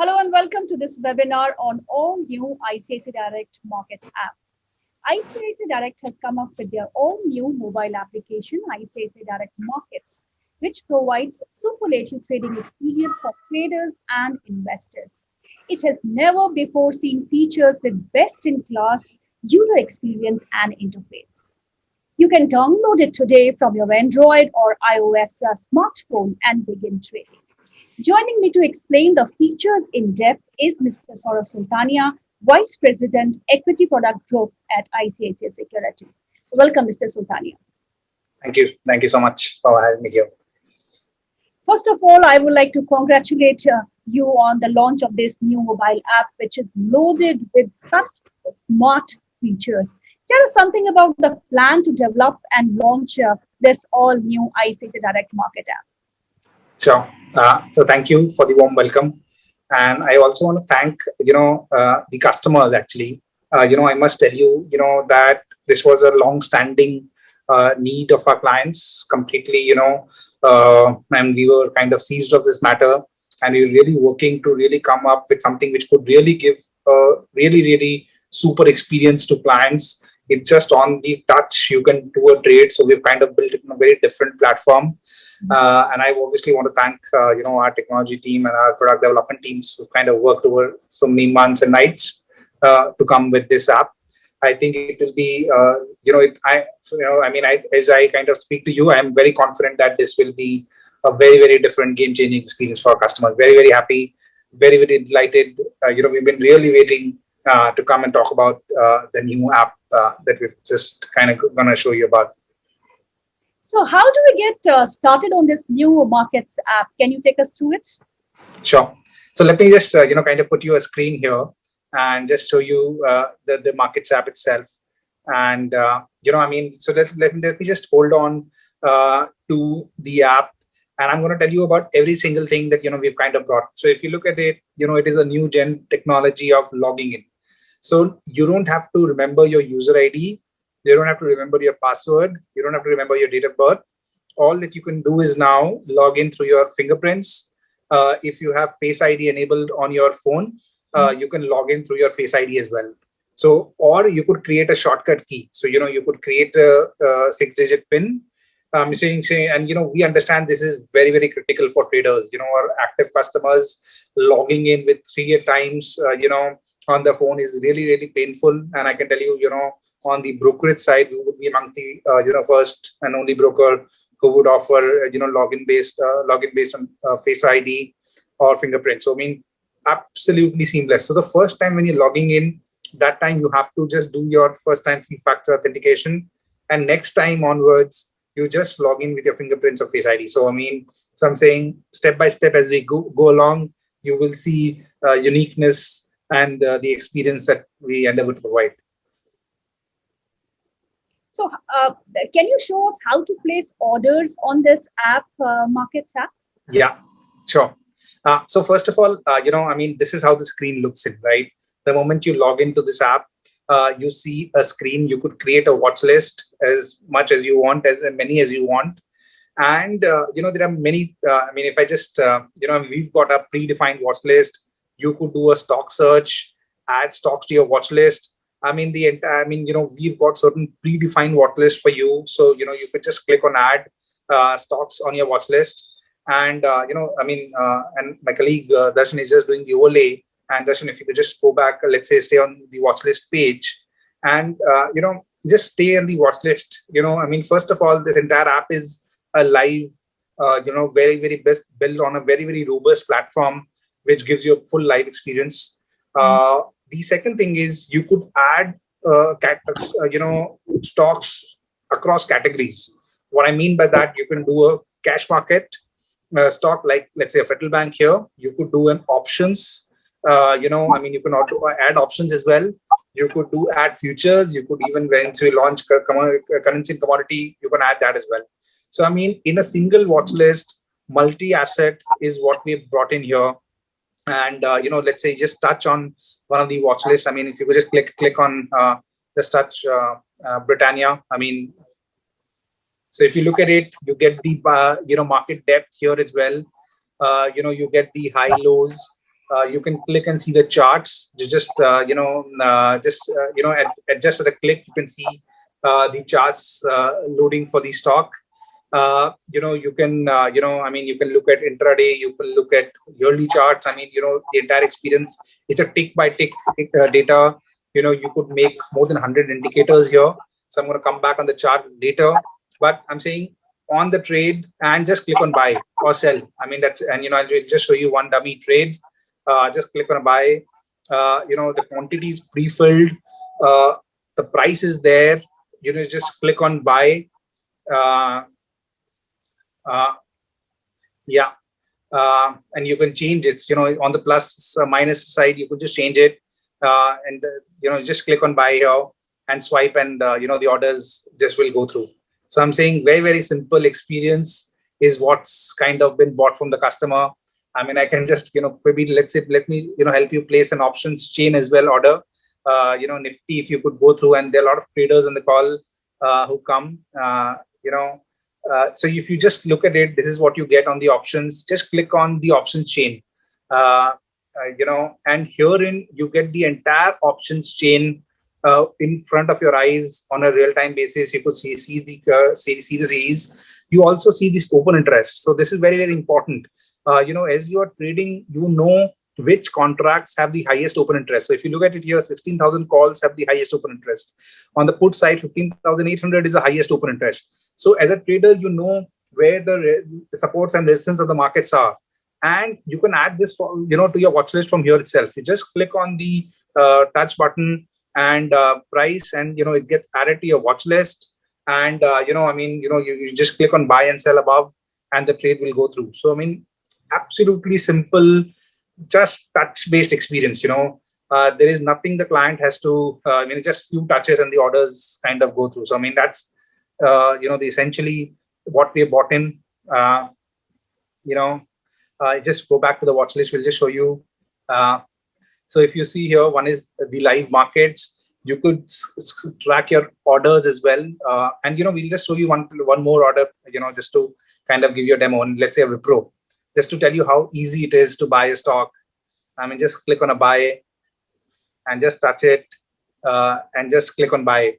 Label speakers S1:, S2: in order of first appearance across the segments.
S1: Hello and welcome to this webinar on all new Icicidirect market app. Icicidirect has come up with their all new mobile application, Icicidirect Markets, which provides superlative trading experience for traders and investors. It has never before seen features with best-in-class user experience and interface. You can download it today from your Android or iOS smartphone and begin trading. Joining me to explain the features in depth is Mr. Saurabh Sultania, Vice President, Equity Product Group at ICICI Securities. Welcome, Mr. Sultania.
S2: Thank you. Thank you so much for having me here.
S1: First of all, I would like to congratulate you on the launch of this new mobile app, which is loaded with such smart features. Tell us something about the plan to develop and launch this all new Icicidirect market app.
S2: Sure. So thank you for the warm welcome. And I also want to thank, the customers actually. I must tell you, that this was a long-standing need of our clients completely, and we were kind of seized of this matter. And we were really working to really come up with something which could really give a really super experience to clients. It's just on the touch, you can do a trade. So we've kind of built it in a very different platform. And I obviously want to thank, our technology team and our product development teams who kind of worked over so many months and nights to come with this app. I think it will be, as I kind of speak to you, I'm very confident that this will be a very different game-changing experience for our customers. Very happy, very delighted. We've been really waiting to come and talk about the new app that we've just kind of going to show you about.
S1: So how do we get started on this new markets app? Can you take us through it?
S2: Sure. So let me just, kind of put you a screen here and just show you the markets app itself. And, so let me just hold on to the app. And I'm going to tell you about every single thing that, we've kind of brought. So if you look at it, it is a new gen technology of logging in. So you don't have to remember your user ID. You don't have to remember your password. You don't have to remember your date of birth. All that you can do is now log in through your fingerprints. If you have Face ID enabled on your phone, you can log in through your Face ID as well. So, or you could create a shortcut key. So, you could create a 6-digit PIN. And, we understand this is very critical for traders. Our active customers logging in with 3 times, on the phone is really painful. And I can tell you, on the brokerage side, we would be among the first and only broker who would offer login based on Face ID or fingerprint. So absolutely seamless. So the first time when you're logging in, that time you have to just do your first time 3-factor authentication, and next time onwards you just log in with your fingerprints or Face ID. So I'm saying step by step as we go along, you will see uniqueness and the experience that we endeavor to provide.
S1: So can you show us how to place orders on this app, Markets app?
S2: Yeah, sure. So first of all, this is how the screen looks in, right? The moment you log into this app, you see a screen. You could create a watch list as much as you want, as many as you want. And, there are many, if I just, we've got a predefined watch list. You could do a stock search, add stocks to your watch list. We've got certain predefined watch list for you. So, you could just click on add stocks on your watch list. And, and my colleague Darshan is just doing the overlay. And Darshan, if you could just go back, let's say, stay on the watch list page and, just stay on the watch list. First of all, this entire app is a live, very best built on a very robust platform, which gives you a full live experience. The second thing is you could add stocks across categories. What I mean by that, you can do a cash market stock, like let's say a Federal Bank here. You could do an options. You can also add options as well. You could add futures. You could even, once we launch currency and commodity, you can add that as well. So in a single watch list, multi-asset is what we've brought in here. And, let's say just touch on one of the watch lists. If you could just click on, just touch Britannia. So if you look at it, you get the, market depth here as well. You get the high lows. You can click and see the charts. You just adjust at a click. You can see the charts loading for the stock. You can you can look at intraday. You can look at yearly charts. The entire experience is a tick by tick data. You could make more than 100 indicators here. So I'm going to come back on the chart later, but I'm saying on the trade and just click on buy or sell. I'll just show you one dummy trade. Just click on buy. The quantity is pre-filled. The price is there. Just click on buy. Uh, uh, yeah. And you can change it. On the plus minus side, you could just change it. Just click on buy here and swipe, and the orders just will go through. So I'm saying very, very simple experience is what's kind of been bought from the customer. I can just, maybe let's say, let me, help you place an options chain as well order. Nifty, if you could go through, and there are a lot of traders on the call who come, so if you just look at it, this is what you get on the options. Just click on the options chain, and herein you get the entire options chain in front of your eyes on a real-time basis. You could see the series. You also see this open interest. So this is very, very important. As you are trading, which contracts have the highest open interest. So if you look at it here, 16,000 calls have the highest open interest. On the put side, 15,800 is the highest open interest. So as a trader, where the supports and resistance of the markets are. And you can add this to your watch list from here itself. You just click on the touch button and price, and it gets added to your watch list. And you just click on buy and sell above, and the trade will go through. So absolutely simple, just touch-based experience. There is nothing the client has to. Just few touches and the orders kind of go through. So that's essentially what we bought in. Just go back to the watch list. We'll just show you. So if you see here, one is the live markets. You could track your orders as well. And we'll just show you one more order. Just to kind of give you a demo. And let's say a Wipro, just to tell you how easy it is to buy a stock. Just click on a buy and just touch it, and just click on buy.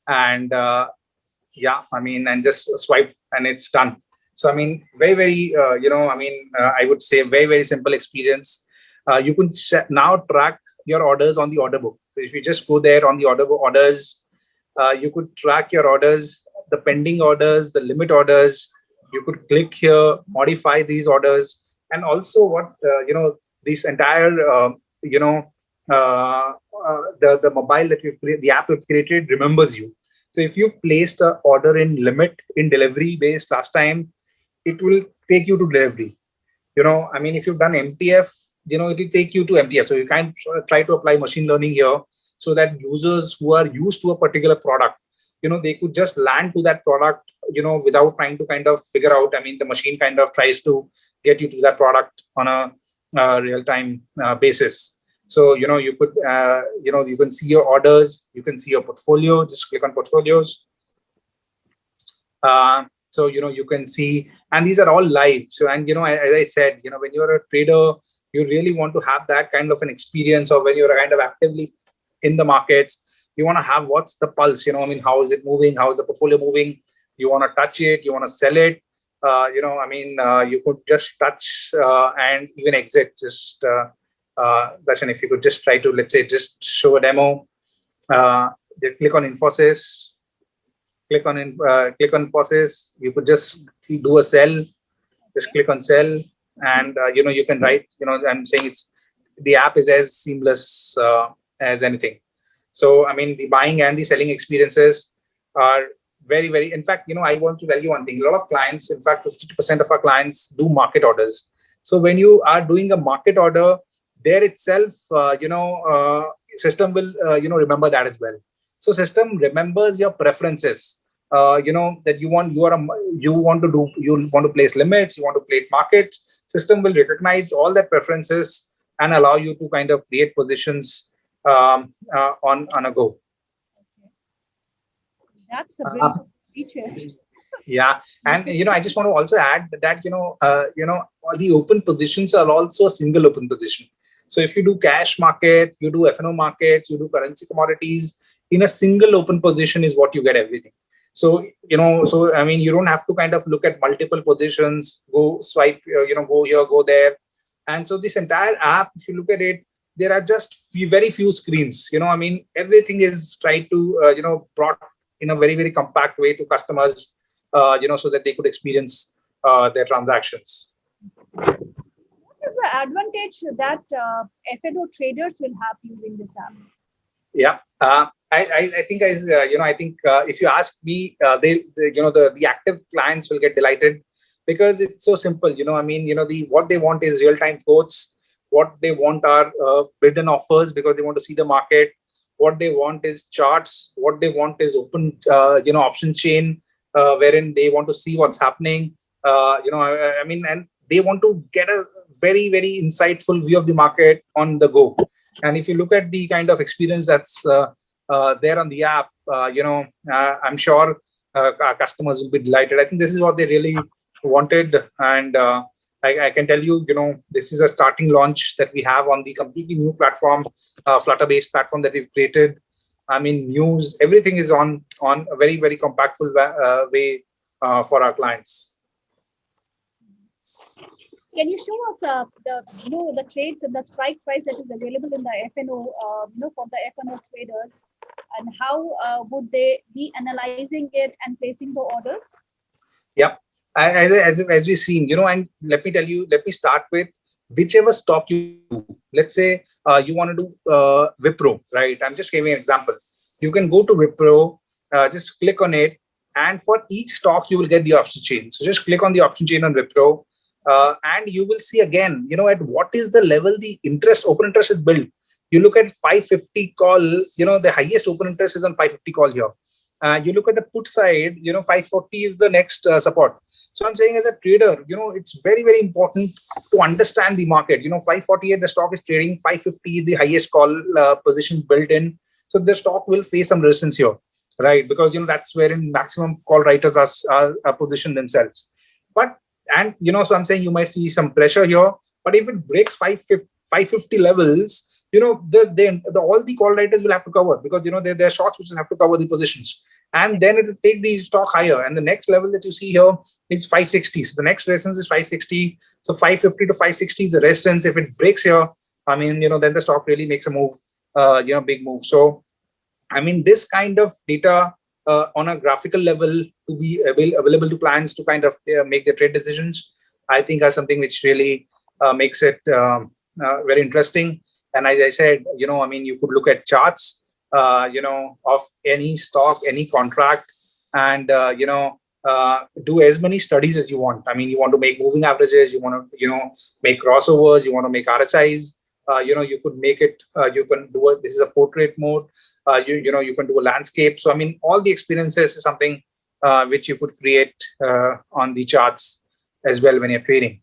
S2: And and just swipe, and it's done. So very, very I would say very, very simple experience. You can now track your orders on the order book. So if you just go there on the order book orders, you could track your orders, the pending orders, the limit orders. You could click here, modify these orders, and also what this entire the mobile that we've created, the app we've created, remembers you. So if you placed an order in limit in delivery based last time, it will take you to delivery. If you've done MTF, it will take you to MTF. So you can try to apply machine learning here, so that users who are used to a particular product, they could just land to that product, without trying to kind of figure out. The machine kind of tries to get you to that product on a real-time basis. So, you could, you can see your orders, you can see your portfolio. Just click on portfolios. So, you can see, and these are all live. So, and, as I said, when you're a trader, you really want to have that kind of an experience, or when you're kind of actively in the markets, you want to have what's the pulse, how is it moving? How is the portfolio moving? You want to touch it, you want to sell it. You could just touch and even exit. Just Darshan, if you could just try to, let's say, just show a demo. Just click on Infosys. Click on Infosys. You could just do a sell. Just click on sell, and you can write. I'm saying the app is as seamless as anything. So the buying and the selling experiences are very, very. In fact, I want to tell you one thing. A lot of clients, in fact, 52% of our clients do market orders. So when you are doing a market order, there itself, system will remember that as well. So system remembers your preferences. That you want to place limits, you want to place markets. System will recognize all that preferences and allow you to kind of create positions on a go.
S1: That's a beautiful feature.
S2: Yeah, and I just want to also add that all the open positions are also a single open position. So if you do cash market, you do F&O markets, you do currency commodities, in a single open position is what you get everything. So so I mean, you don't have to kind of look at multiple positions, go swipe, go here, go there, and so this entire app, if you look at it, there are just very few screens. I mean, everything is tried to brought in a very compact way to customers, so that they could experience their transactions.
S1: What is the advantage that F&O traders will have using this app?
S2: Yeah, I think I think if you ask me, they the active clients will get delighted because it's so simple. I mean, the what they want is real time quotes. What they want are bid and offers because they want to see the market. What they want is charts. What they want is open, option chain, wherein they want to see what's happening. I mean, and they want to get a very insightful view of the market on the go. And if you look at the kind of experience that's there on the app, I'm sure our customers will be delighted. I think this is what they really wanted, and I can tell you, this is a starting launch that we have on the completely new platform, Flutter-based platform that we've created. I mean, news, everything is on a very compactful way for our clients.
S1: Can you show us the trades and the strike price that is available in the F&O, for the F&O traders, and how would they be analyzing it and placing the orders?
S2: Yeah, as we've seen, and let me start with whichever stock you do. Let's say you want to do Wipro, right? I'm just giving an example. You can go to Wipro, just click on it, and for each stock you will get the option chain. So just click on the option chain on Wipro, and you will see again, at what is the level the open interest is built. You look at 550 call, the highest open interest is on 550 call here. You look at the put side, 540 is the next support. So I'm saying as a trader, it's very important to understand the market. 548, the stock is trading, 550, the highest call position built in. So the stock will face some resistance here, right? Because, that's where in maximum call writers are positioned themselves. So I'm saying you might see some pressure here, but if it breaks 550 levels, all the call writers will have to cover because, they're shorts which will have to cover the positions. And then it will take the stock higher. And the next level that you see here is 560. So the next resistance is 560. So 550 to 560 is the resistance. If it breaks here, I mean, then the stock really makes a move, big move. So, I mean, this kind of data on a graphical level to be available to clients to kind of make their trade decisions, I think are something which really makes it very interesting. And as I said, I mean, you could look at charts, of any stock, any contract, and, do as many studies as you want. I mean, you want to make moving averages, you want to, make crossovers, you want to make RSIs, you could make it, you can do it. This is a portrait mode. You can do a landscape. So, I mean, all the experiences is something which you could create on the charts as well when you're trading.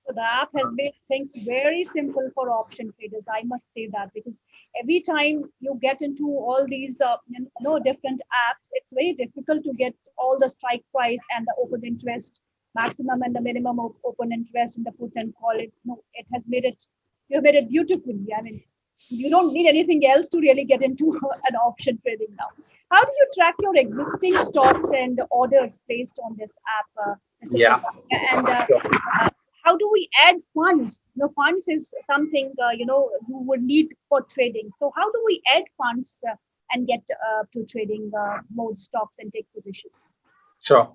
S1: So the app has made things very simple for option traders. I must say that because every time you get into all these different apps, it's very difficult to get all the strike price and the open interest maximum and the minimum of open interest in the put and call. It has made it. You have made it beautifully. I mean, you don't need anything else to really get into an option trading now. How do you track your existing stocks and orders placed on this app?
S2: Yeah.
S1: And how do we add funds? Funds is something you would need for trading. So how do we add funds and get to trading more stocks and take positions?
S2: Sure.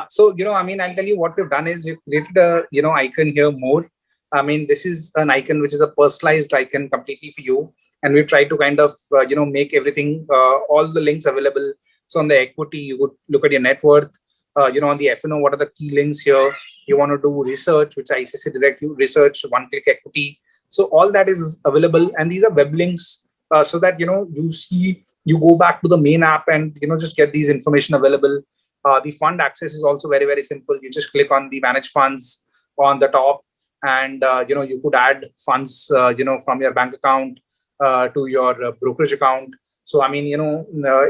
S2: So I mean, I'll tell you what we've done is we've created a icon here, more. I mean, this is an icon which is a personalized icon completely for you, and we try to kind of make everything, all the links available. So on the equity, you would look at your net worth. On the F&O, what are the key links here? You want to do research, which Icicidirect, you research one-click equity. So all that is available, and these are web links, so that you go back to the main app and just get these information available. The fund access is also very simple. You just click on the manage funds on the top, and you could add funds from your bank account to your brokerage account. So I mean,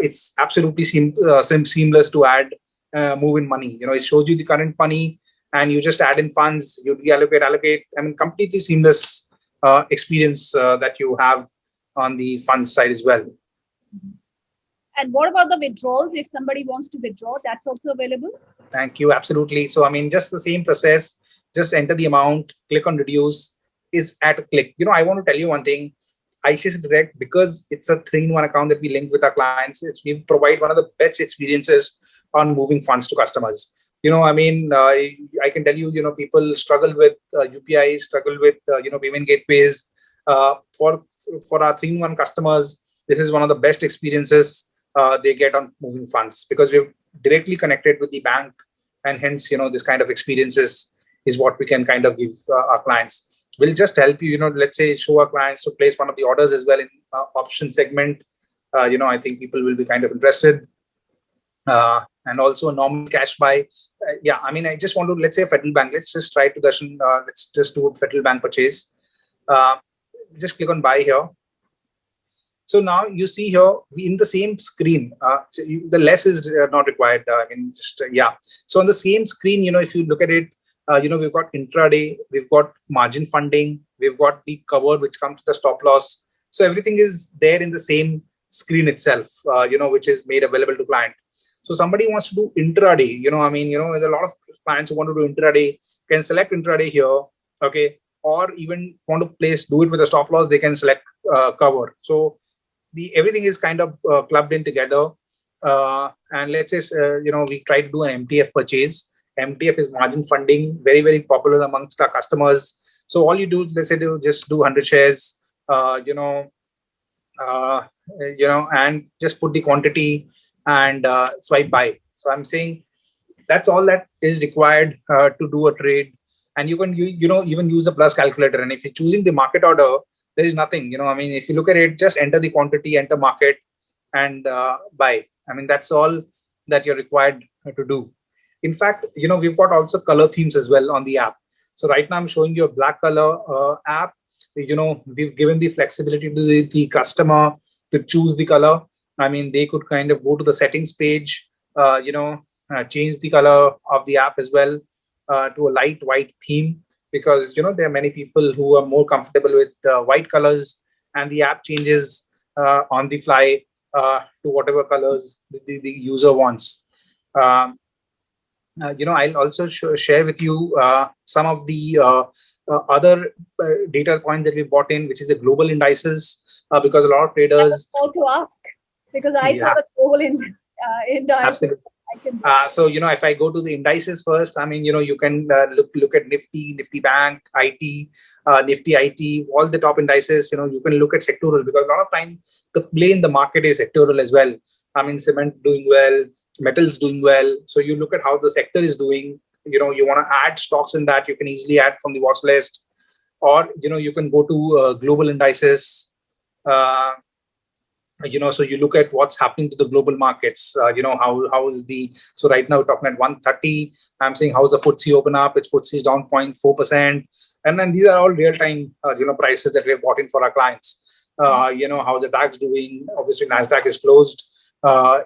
S2: it's absolutely seamless to add move in money. It shows you the current money, and you just add in funds, you allocate. I mean, completely seamless experience that you have on the funds side as well.
S1: And what about the withdrawals? If somebody wants to withdraw, that's also available?
S2: Thank you. Absolutely. So, I mean, just the same process, just enter the amount, click on reduce, is at a click. I want to tell you one thing. Icicidirect, because it's a 3-in-1 account that we link with our clients, we provide one of the best experiences on moving funds to customers. I mean, I can tell you, people struggle with UPI, struggle with, payment gateways. For our 3-in-1 customers, this is one of the best experiences they get on moving funds, because we're directly connected with the bank, and hence, this kind of experiences is what we can kind of give our clients. We'll just help you, let's say, show our clients to place one of the orders as well in option segment. I think people will be kind of interested. And also a normal cash buy. Yeah, I mean, I just want to, let's say, Federal Bank. Let's just try to Darshan, let's just do a Federal Bank purchase. Just click on buy here. So now you see here, in the same screen, so the less is not required. Yeah. So on the same screen, if you look at it, we've got intraday, we've got margin funding, we've got the cover, which comes to the stop loss. So everything is there in the same screen itself, which is made available to client. So somebody wants to do intraday, there's a lot of clients who want to do intraday, can select intraday here, okay, or even want to do it with a stop loss, they can select cover. So everything is kind of clubbed in together. And let's say, we try to do an MTF purchase. MTF is margin funding, very, very popular amongst our customers. So all you do, let's say, just do 100 shares, and just put the quantity and swipe buy. So I'm saying that's all that is required to do a trade. And you can, even use a plus calculator. And if you're choosing the market order, there is nothing, if you look at it, just enter the quantity, enter market, and buy. I mean, that's all that you're required to do. In fact, we've got also color themes as well on the app. So right now I'm showing you a black color app. We've given the flexibility to the customer to choose the color. I mean, they could kind of go to the settings page, change the color of the app as well to a light white theme, because there are many people who are more comfortable with white colors, and the app changes on the fly to whatever colors the user wants. I'll also share with you some of the other data points that we bought in, which is the global indices, because a lot of traders.
S1: I was about to ask, because I saw the global indices.
S2: So if I go to the indices first, I mean, you can look at Nifty Bank, IT, Nifty IT, all the top indices. You can look at sectoral, because a lot of time the play in the market is sectoral as well. I mean, cement doing well, metals doing well. So you look at how the sector is doing. You want to add stocks in that, you can easily add from the watch list, or you can go to global indices. So you look at what's happening to the global markets. How is so right now we're talking at 130. I'm saying how's the FTSE open up? Its FTSE is down 0.4%, and then these are all real time prices that we have bought in for our clients. How the DAX doing? Obviously, Nasdaq is closed.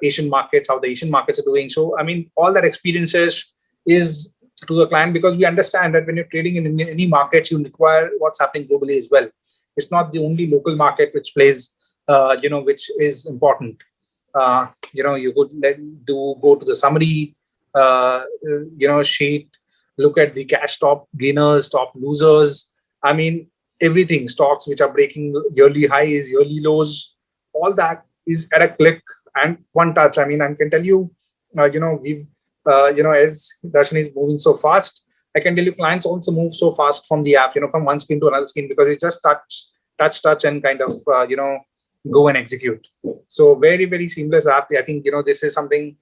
S2: Asian markets, how the Asian markets are doing. So I mean, all that experiences is to the client, because we understand that when you're trading in any market, you require what's happening globally as well. It's not the only local market which plays. Which is important. You could go to the summary, sheet, look at the cash top gainers, top losers. I mean, everything, stocks which are breaking yearly highs, yearly lows, all that is at a click and one touch. I mean, I can tell you, we've, as Darshan is moving so fast, I can tell you clients also move so fast from the app, from one screen to another screen, because it's just touch and kind of, go and execute. So very, very seamless app. I think, this is something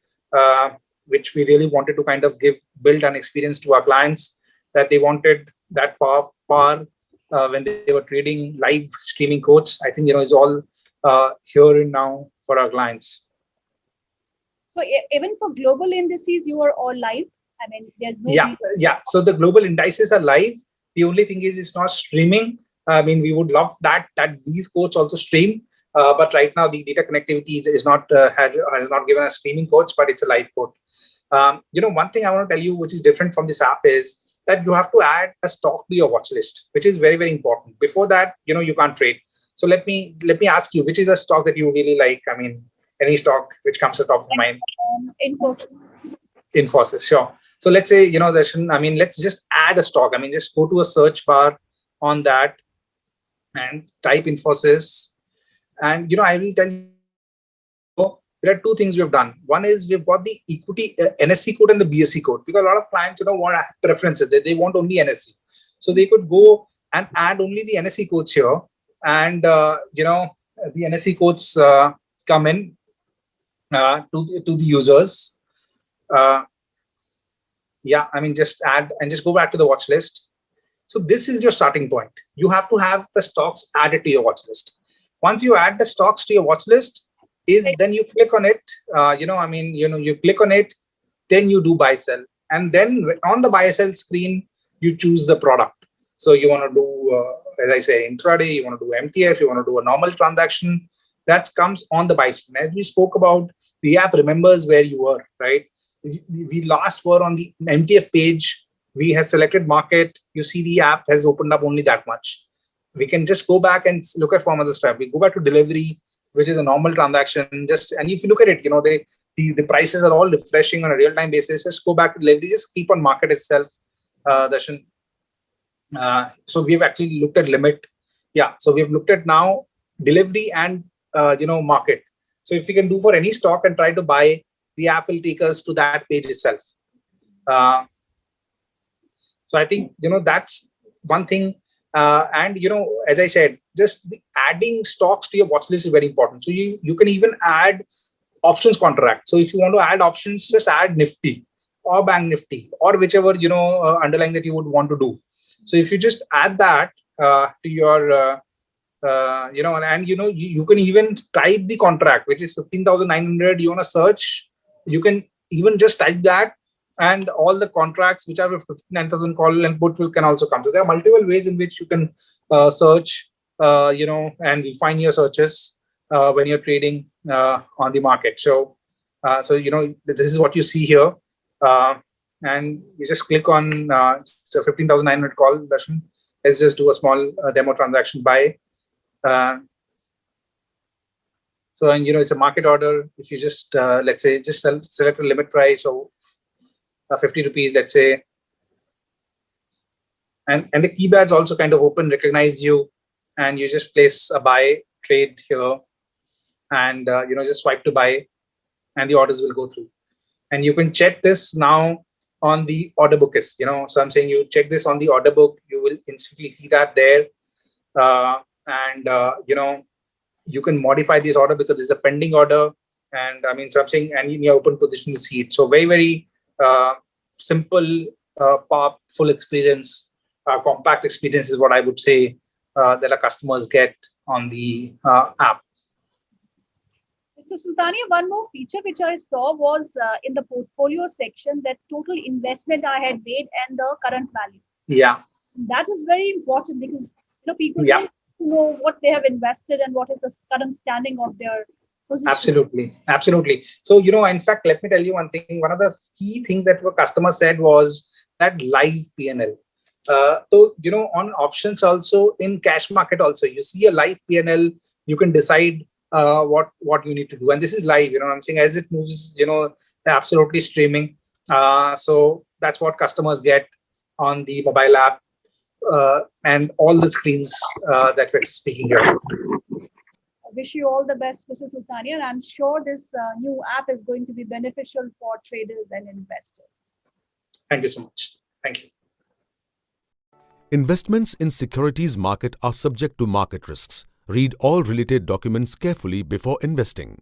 S2: which we really wanted to kind of build an experience to our clients, that they wanted that power when they were trading live streaming quotes. I think, is all here and now for our clients.
S1: So even for global indices, you are all live? I mean, there's no...
S2: Yeah. So the global indices are live. The only thing is it's not streaming. I mean, we would love that these quotes also stream. But right now the data connectivity is not has not given us streaming quotes, but it's a live quote. One thing I want to tell you, which is different from this app, is that you have to add a stock to your watch list, which is very, very important. Before that, you can't trade. So let me ask you, which is a stock that you really like? I mean, any stock which comes to top of mind?
S1: Infosys.
S2: Infosys, sure. So let's say, let's just add a stock. I mean, just go to a search bar on that and type Infosys. And, I will tell you, there are two things we have done. One is we've got the equity NSE code and the BSE code, because a lot of clients, want preferences. They want only NSE. So they could go and add only the NSE codes here. And, the NSE codes come in to the users. Just add and just go back to the watch list. So this is your starting point. You have to have the stocks added to your watch list. Once you add the stocks to your watch list, then you click on it. You click on it, then you do buy sell, and then on the buy sell screen you choose the product. So you want to do, as I say, intraday. You want to do MTF. You want to do a normal transaction. That comes on the buy screen. As we spoke about, the app remembers where you were, right? We last were on the MTF page. We have selected market. You see the app has opened up only that much. We can just go back and look at form of the strap. We go back to delivery, which is a normal transaction. And if you look at it, the prices are all refreshing on a real-time basis. Just go back to delivery. Just keep on market itself, Darshan. So we've actually looked at limit. Yeah. So we've looked at now delivery and market. So if we can do for any stock and try to buy, the app will take us to that page itself. So I think that's one thing. And as I said, just adding stocks to your watch list is very important. So you can even add options contract. So if you want to add options, just add Nifty or Bank Nifty or whichever underlying that you would want to do. So if you just add that to your you can even type the contract, which is 15,900. You want to search, you can even just type that, and all the contracts which are with 59,000 call and put can also come. So there are multiple ways in which you can search, and refine your searches when you're trading on the market. So, this is what you see here. And you just click on 15,900 call, Darshan. Let's just do a small demo transaction buy. So, and it's a market order. If you just, let's say, just select a limit price of 50 rupees, let's say. And the key badge also kind of recognize you, and you just place a buy trade here, and just swipe to buy, and the orders will go through. And you can check this now on the order book. So I'm saying you check this on the order book, you will instantly see that there. You can modify this order because there's a pending order, and so I'm saying, and in your open position you see it. So very, very simple, full experience, compact experience is what I would say that our customers get on the app.
S1: Mr. Sultania, one more feature which I saw was in the portfolio section, that total investment I had made and the current value.
S2: Yeah.
S1: That is very important because people don't know what they have invested and what is the current standing of their position.
S2: Absolutely. So, in fact, let me tell you one thing. One of the key things that the customer said was that live PNL. So, on options also, in cash market also, you see a live PNL, you can decide what you need to do. And this is live, I'm saying, as it moves, they're absolutely streaming. So that's what customers get on the mobile app and all the screens that we're speaking here.
S1: I wish you all the best, Mr. Sultania, and I'm sure this new app is going to be beneficial for traders and investors.
S2: Thank you so much. Thank you.
S3: Investments in securities market are subject to market risks. Read all related documents carefully before investing.